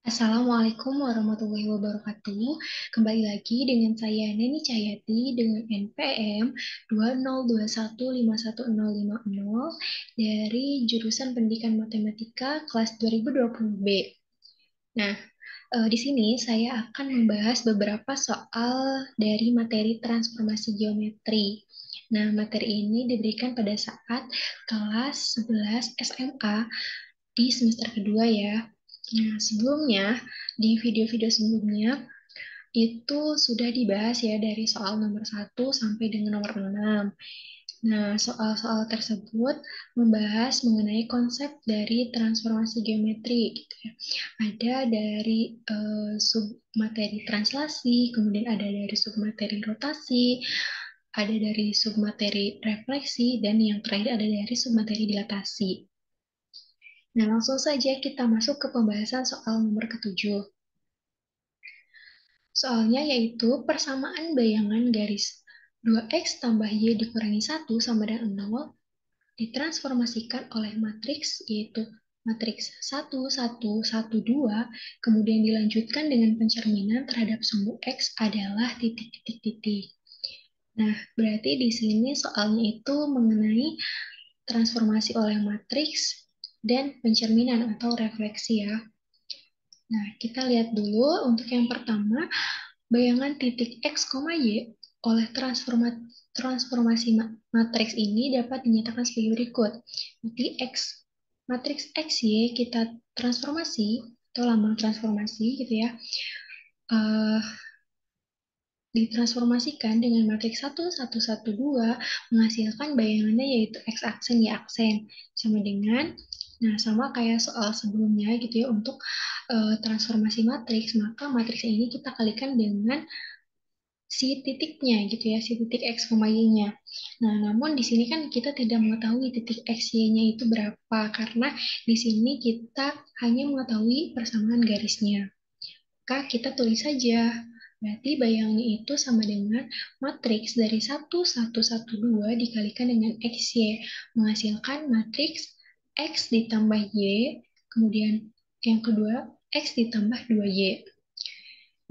Assalamualaikum warahmatullahi wabarakatuh. Kembali lagi dengan saya Neni Cahyati dengan NPM 202151050 dari jurusan Pendidikan Matematika kelas 2020B. Nah, di sini saya akan membahas beberapa soal dari materi transformasi geometri. Nah, materi ini diberikan pada saat kelas 11 SMA di semester kedua ya. Nah, sebelumnya, di video-video sebelumnya, itu sudah dibahas ya dari soal nomor 1 sampai dengan nomor 6. Nah, soal-soal tersebut membahas mengenai konsep dari transformasi geometri gitu ya. Ada dari submateri translasi, kemudian ada dari submateri rotasi, ada dari submateri refleksi, dan yang terakhir ada dari submateri dilatasi. Nah, langsung saja kita masuk ke pembahasan soal nomor ketujuh. Soalnya yaitu persamaan bayangan garis 2x tambah y dikurangi 1 sama dengan 0 ditransformasikan oleh matriks yaitu matriks 1, 1, 1, 2, kemudian dilanjutkan dengan pencerminan terhadap sumbu x adalah titik, titik, titik. Nah, berarti di sini soalnya itu mengenai transformasi oleh matriks dan pencerminan atau refleksi ya. Nah, kita lihat dulu untuk yang pertama, bayangan titik x, y oleh transformasi matriks ini dapat dinyatakan sebagai berikut. Jadi matriks XY kita transformasi atau lambang transformasi gitu ya. eh, Ditransformasikan dengan matriks 1, 1, 1, 2 menghasilkan bayangannya yaitu X aksen, Y aksen. Sama dengan, nah sama kayak soal sebelumnya gitu ya, untuk transformasi matriks, maka matriks ini kita kalikan dengan si titiknya gitu ya, si titik X, Y-nya. Nah, namun di sini kan kita tidak mengetahui titik X, Y-nya itu berapa, karena di sini kita hanya mengetahui persamaan garisnya. Maka kita tulis saja. Berarti bayangannya itu sama dengan matriks dari 1, 1, 1, 2 dikalikan dengan XY, menghasilkan matriks X ditambah Y, kemudian yang kedua X ditambah 2Y.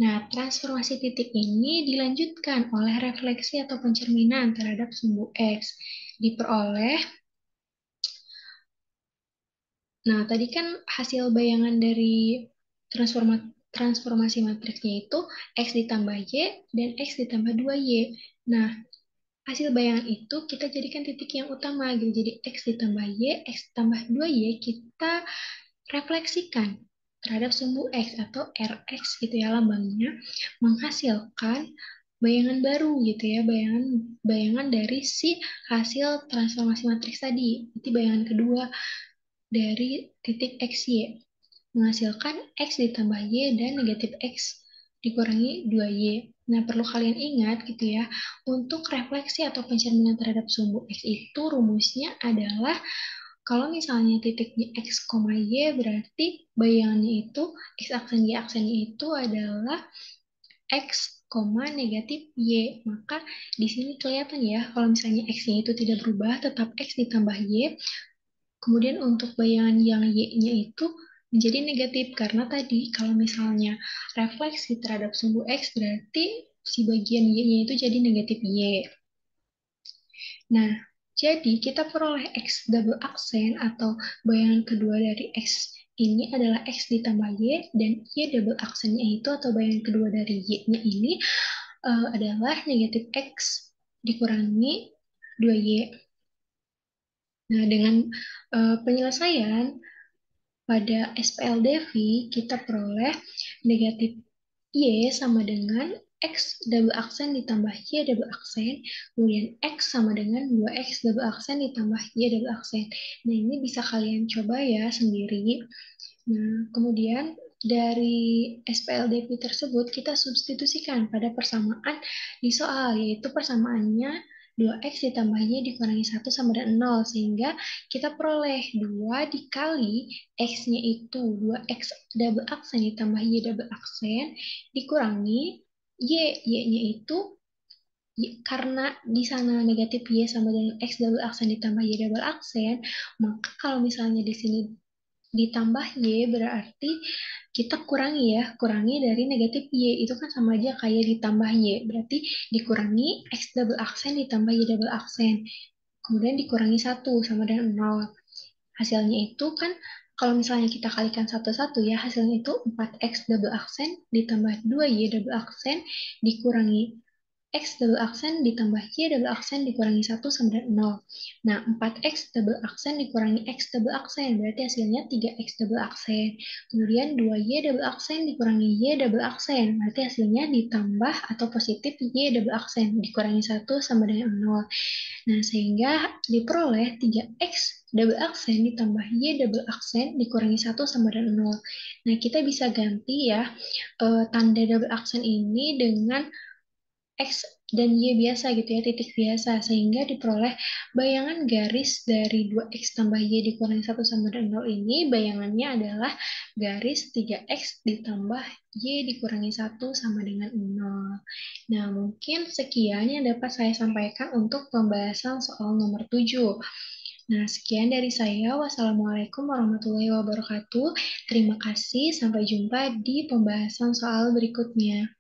Nah, transformasi titik ini dilanjutkan oleh refleksi atau pencerminan terhadap sumbu X. Diperoleh, nah tadi kan hasil bayangan dari transformasi matriksnya itu X ditambah Y dan X ditambah 2Y. Nah, hasil bayangan itu kita jadikan titik yang utama gitu. Jadi X ditambah Y, X ditambah 2Y kita refleksikan terhadap sumbu X atau Rx gitu ya lambangnya, menghasilkan bayangan baru gitu ya, bayangan dari si hasil transformasi matriks tadi. Jadi bayangan kedua dari titik XY menghasilkan X ditambah Y dan negatif X dikurangi 2Y. Nah, perlu kalian ingat gitu ya, untuk refleksi atau pencerminan terhadap sumbu X itu rumusnya adalah kalau misalnya titiknya X, Y berarti bayangannya itu X aksen Y aksennya itu adalah X, negatif Y. Maka di sini kelihatan ya, kalau misalnya X-nya itu tidak berubah, tetap X ditambah Y. Kemudian untuk bayangan yang Y-nya itu menjadi negatif, karena tadi kalau misalnya refleksi terhadap sumbu X, berarti si bagian Y-nya itu jadi negatif Y. Nah, jadi kita peroleh X double aksen atau bayangan kedua dari X ini adalah X ditambah Y, dan Y double aksennya itu atau bayangan kedua dari Y-nya ini adalah negatif X dikurangi 2Y. Nah, dengan penyelesaian pada SPLDV kita peroleh negatif Y sama dengan X double aksen ditambah Y double aksen, kemudian X sama dengan 2X double aksen ditambah Y double aksen. Nah, ini bisa kalian coba ya sendiri. Nah, kemudian dari SPLDV tersebut kita substitusikan pada persamaan di soal, yaitu persamaannya 2x ditambah y dikurangi 1 sama dengan 0, sehingga kita peroleh 2 dikali x-nya itu 2x double aksen ditambah y double aksen dikurangi y-nya itu karena di sana negatif y sama dengan x double aksen ditambah y double aksen, maka kalau misalnya di sini Ditambah Y berarti kita kurangi ya, kurangi dari negatif Y. Itu kan sama aja kayak ditambah Y. Berarti dikurangi X double aksen ditambah Y double aksen. Kemudian dikurangi satu sama dengan nol. Hasilnya itu kan kalau misalnya kita kalikan satu-satu ya, hasilnya itu 4X double aksen ditambah 2Y double aksen dikurangi X double aksen ditambah Y double aksen dikurangi satu sama dengan nol. Nah, 4X double aksen dikurangi X double aksen, berarti hasilnya 3X double aksen. Kemudian 2Y double aksen dikurangi Y double aksen, berarti hasilnya ditambah atau positif Y double aksen, dikurangi satu sama dengan nol. Nah, sehingga diperoleh 3X double aksen ditambah Y double aksen dikurangi satu sama dengan nol. Nah, kita bisa ganti ya tanda double aksen ini dengan X dan Y biasa gitu ya, titik biasa, sehingga diperoleh bayangan garis dari 2X tambah Y dikurangi satu sama dengan nol ini, bayangannya adalah garis 3X ditambah Y dikurangi satu sama dengan nol. Nah, mungkin sekian yang dapat saya sampaikan untuk pembahasan soal nomor 7. Nah, sekian dari saya. Wassalamualaikum warahmatullahi wabarakatuh. Terima kasih, sampai jumpa di pembahasan soal berikutnya.